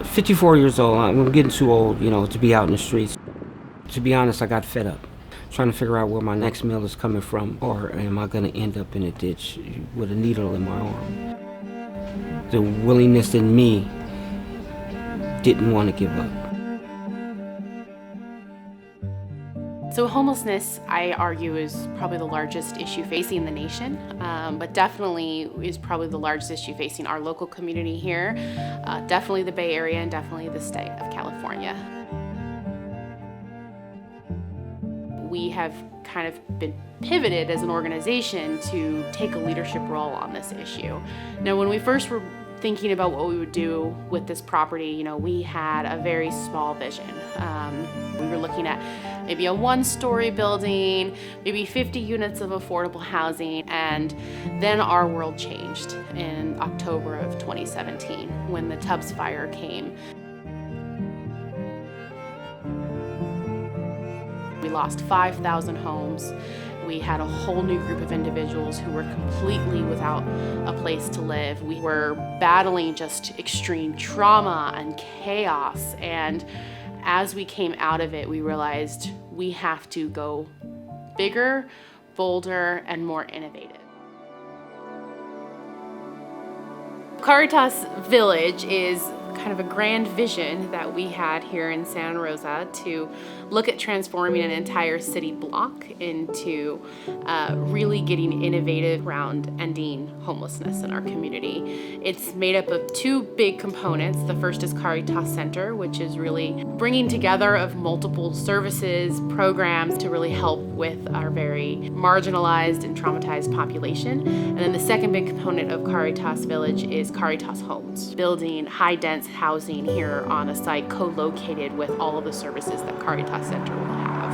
54 years old. I'm getting too old, to be out in the streets. To be honest, I got fed up. Trying to figure out where my next meal is coming from, or am I going to end up in a ditch with a needle in my arm? The willingness in me didn't want to give up. So homelessness, I argue, is probably the largest issue facing the nation, but definitely is probably the largest issue facing our local community here, definitely the Bay Area and definitely the state of California. We have kind of been pivoted as an organization to take a leadership role on this issue. Now, when we first were thinking about what we would do with this property, we had a very small vision. We were looking at maybe a one-story building, maybe 50 units of affordable housing, and then our world changed in October of 2017 when the Tubbs fire came. We lost 5,000 homes. We had a whole new group of individuals who were completely without a place to live. We were battling just extreme trauma and chaos, and as we came out of it, we realized we have to go bigger, bolder, and more innovative. Caritas Village is kind of a grand vision that we had here in Santa Rosa to look at transforming an entire city block into really getting innovative around ending homelessness in our community. It's made up of two big components. The first is Caritas Center, which is really bringing together of multiple services, programs to really help with our very marginalized and traumatized population. And then the second big component of Caritas Village is Caritas Homes, building high-dense housing here on a site co-located with all of the services that Caritas Center will have.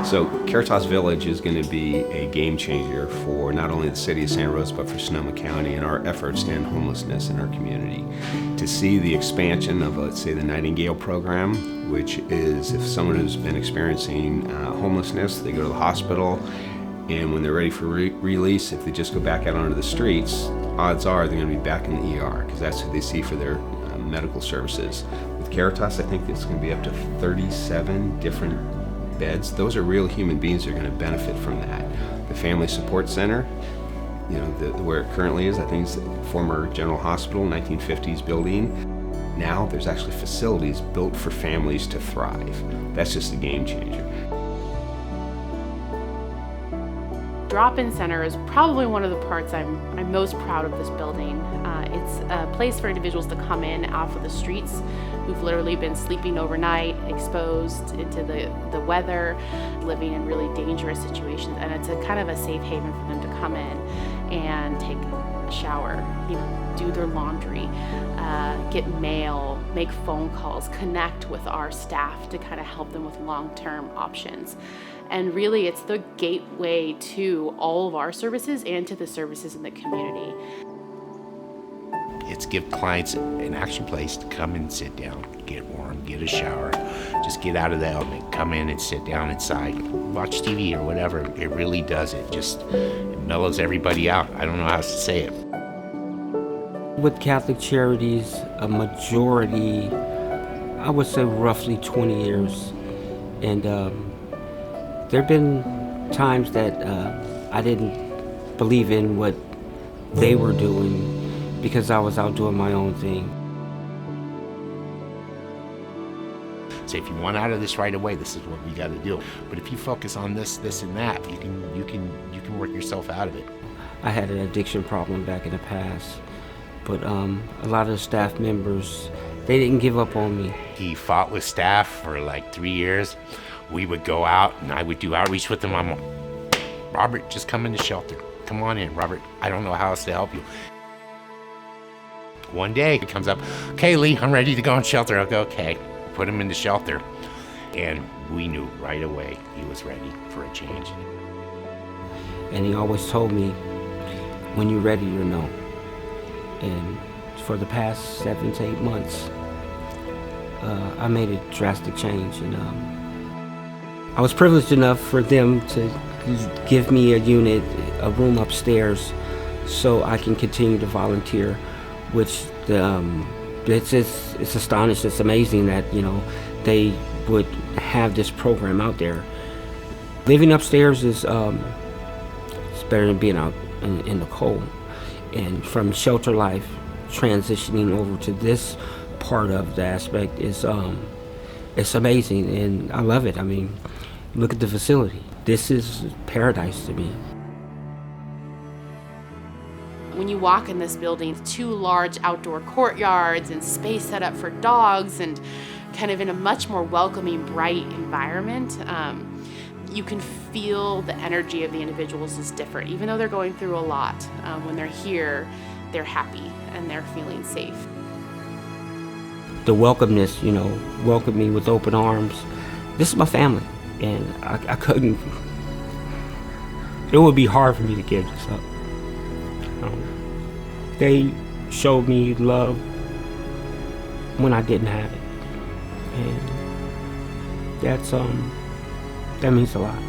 So Caritas Village is going to be a game changer for not only the city of Santa Rosa, but for Sonoma County and our efforts to end homelessness in our community. To see the expansion of, let's say, the Nightingale program, which is if someone has been experiencing homelessness, they go to the hospital, and when they're ready for release, if they just go back out onto the streets, odds are they're going to be back in the ER because that's who they see for their medical services. With Caritas, I think it's going to be up to 37 different beds. Those are real human beings that are going to benefit from that. The Family Support Center, where it currently is, I think it's the former General Hospital, 1950s building. Now there's actually facilities built for families to thrive. That's just a game changer. Drop-in Center is probably one of the parts I'm most proud of this building. It's a place for individuals to come in off of the streets who've literally been sleeping overnight, exposed into the weather, living in really dangerous situations, and it's a kind of a safe haven for them to come in and take a shower, do their laundry, get mail, make phone calls, connect with our staff to kind of help them with long-term options. And really, it's the gateway to all of our services and to the services in the community. It's give clients an actual place to come and sit down, get warm, get a shower, just get out of the element, come in and sit down inside, watch TV or whatever. It really does. It mellows everybody out. I don't know how else to say it. With Catholic Charities, a majority, I would say roughly 20 years. And there have been times that I didn't believe in what they were doing because I was out doing my own thing. So if you want out of this right away, this is what we got to do. But if you focus on this, and that, you can work yourself out of it. I had an addiction problem back in the past, but a lot of the staff members, they didn't give up on me. He fought with staff for like 3 years. We would go out and I would do outreach with them. I'm, Robert, just come in the shelter. Come on in, Robert. I don't know how else to help you. One day it comes up, okay, Lee, I'm ready to go in shelter. I'll go, okay. Put him in the shelter. And we knew right away he was ready for a change. And he always told me, when you're ready, you'll know. And for the past 7 to 8 months, I made a drastic change. And I was privileged enough for them to give me a unit, a room upstairs, so I can continue to volunteer, which the it's astonishing. It's amazing that, they would have this program out there. Living upstairs is it's better than being out in the cold. And from shelter life, transitioning over to this part of the aspect is it's amazing, and I love it. I mean, look at the facility. This is paradise to me. When you walk in this building, 2 large outdoor courtyards and space set up for dogs, and kind of in a much more welcoming, bright environment, you can feel the energy of the individuals is different. Even though they're going through a lot, when they're here, they're happy and they're feeling safe. The welcomeness, welcome me with open arms. This is my family, and I couldn't. It would be hard for me to give this up. They showed me love when I didn't have it, and that means a lot.